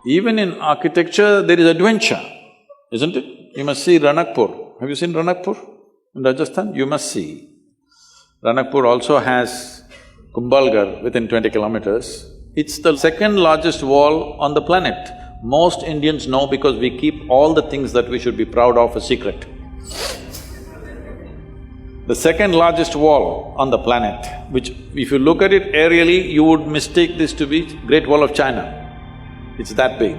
Even in architecture, there is adventure, isn't it? You must see Ranakpur. Have you seen Ranakpur in Rajasthan? You must see. Ranakpur also has Kumbhalgarh within 20 kilometers. It's the second largest wall on the planet. Most Indians know because we keep all the things that we should be proud of a secret. The second largest wall on the planet, which if you look at it aerially, you would mistake this to be Great Wall of China. It's that big.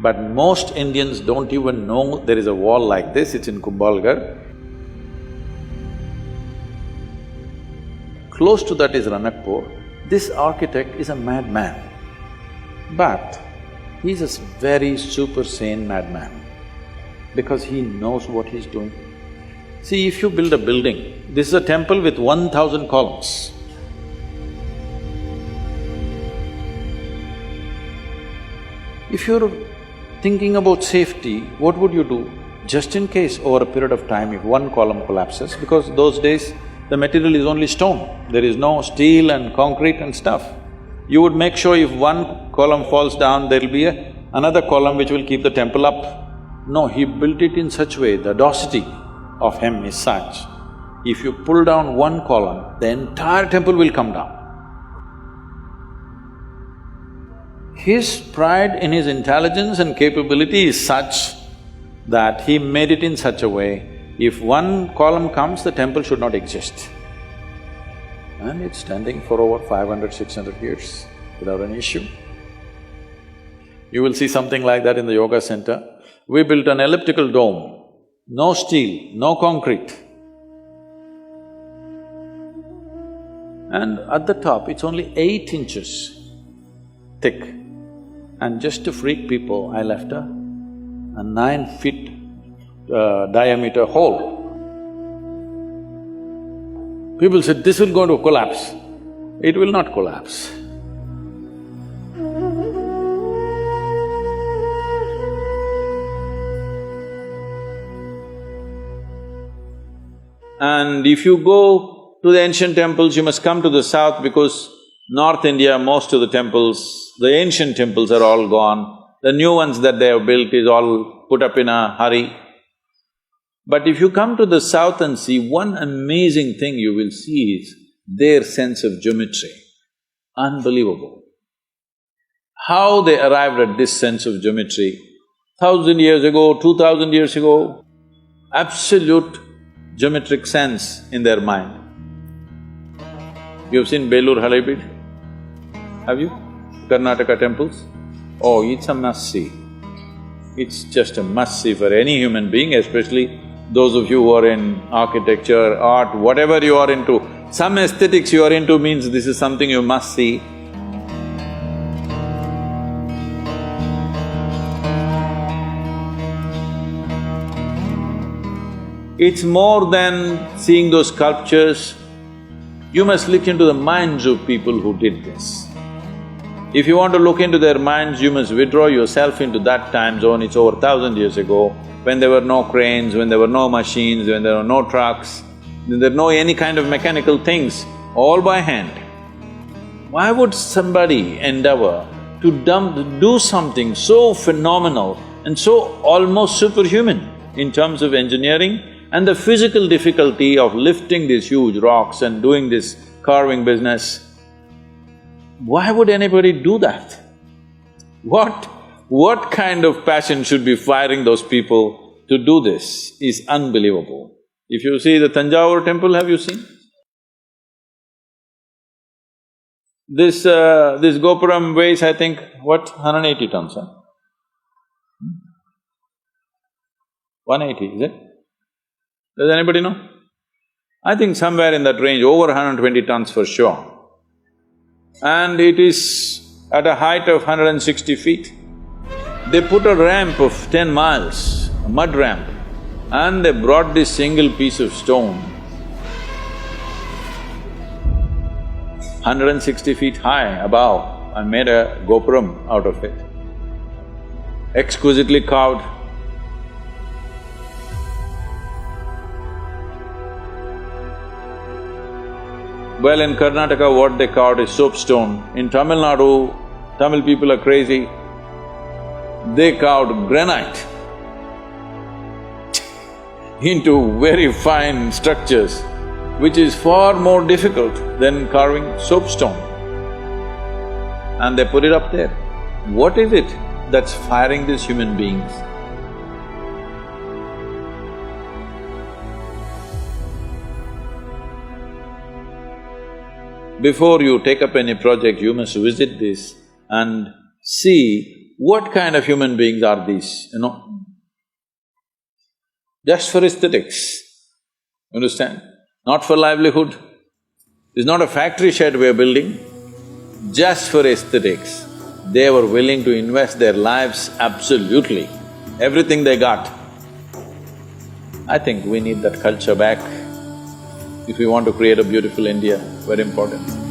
But most Indians don't even know there is a wall like this, it's in Kumbhalgarh. Close to that is Ranakpur. This architect is a madman, but he's a very super sane madman because he knows what he's doing. See, if you build a building, this is a temple with 1,000 columns. If you're thinking about safety, what would you do? Just in case over a period of time, if one column collapses, because those days the material is only stone, there is no steel and concrete and stuff. You would make sure if one column falls down, there'll be another column which will keep the temple up. No, he built it in such way, the audacity of him is such, if you pull down one column, the entire temple will come down. His pride in his intelligence and capability is such that he made it in such a way, if one column comes, the temple should not exist. And it's standing for over 500, 600 years without an issue. You will see something like that in the yoga center. We built an elliptical dome, no steel, no concrete. And at the top, it's only 8 inches thick. And just to freak people, I left a 9 feet diameter hole. People said, this will go to collapse. It will not collapse. And if you go to the ancient temples, you must come to the south because North India, most of the temples, the ancient temples are all gone. The new ones that they have built is all put up in a hurry. But if you come to the south and see, one amazing thing you will see is their sense of geometry. Unbelievable. How they arrived at this sense of geometry, 1,000 years ago, 2,000 years ago, absolute geometric sense in their mind. You've seen Belur Halebeedu? Have you? Karnataka temples? Oh, it's a must-see. It's just a must-see for any human being, especially those of you who are in architecture, art, whatever you are into. Some aesthetics you are into means this is something you must see. It's more than seeing those sculptures. You must look into the minds of people who did this. If you want to look into their minds, you must withdraw yourself into that time zone. It's over 1,000 years ago, when there were no cranes, when there were no machines, when there were no trucks, when there were no any kind of mechanical things, all by hand. Why would somebody endeavor to do something so phenomenal and so almost superhuman in terms of engineering and the physical difficulty of lifting these huge rocks and doing this carving business? Why would anybody do that? What kind of passion should be firing those people to do this is unbelievable. If you see the Tanjavur temple, have you seen? This Gopuram weighs, I think, what, 180 tons, huh? 180, is it? Does anybody know? I think somewhere in that range, over 120 tons for sure. And it is at a height of 160 feet. They put a ramp of 10 miles, a mud ramp, and they brought this single piece of stone, 160 feet high above, and made a gopuram out of it, exquisitely carved. Well, in Karnataka, what they carved is soapstone. In Tamil Nadu, Tamil people are crazy. They carved granite into very fine structures, which is far more difficult than carving soapstone. And they put it up there. What is it that's firing these human beings? Before you take up any project, you must visit this and see what kind of human beings are these, Just for aesthetics, understand? Not for livelihood. It's not a factory shed we're building, just for aesthetics. They were willing to invest their lives absolutely, everything they got. I think we need that culture back if we want to create a beautiful India, very important.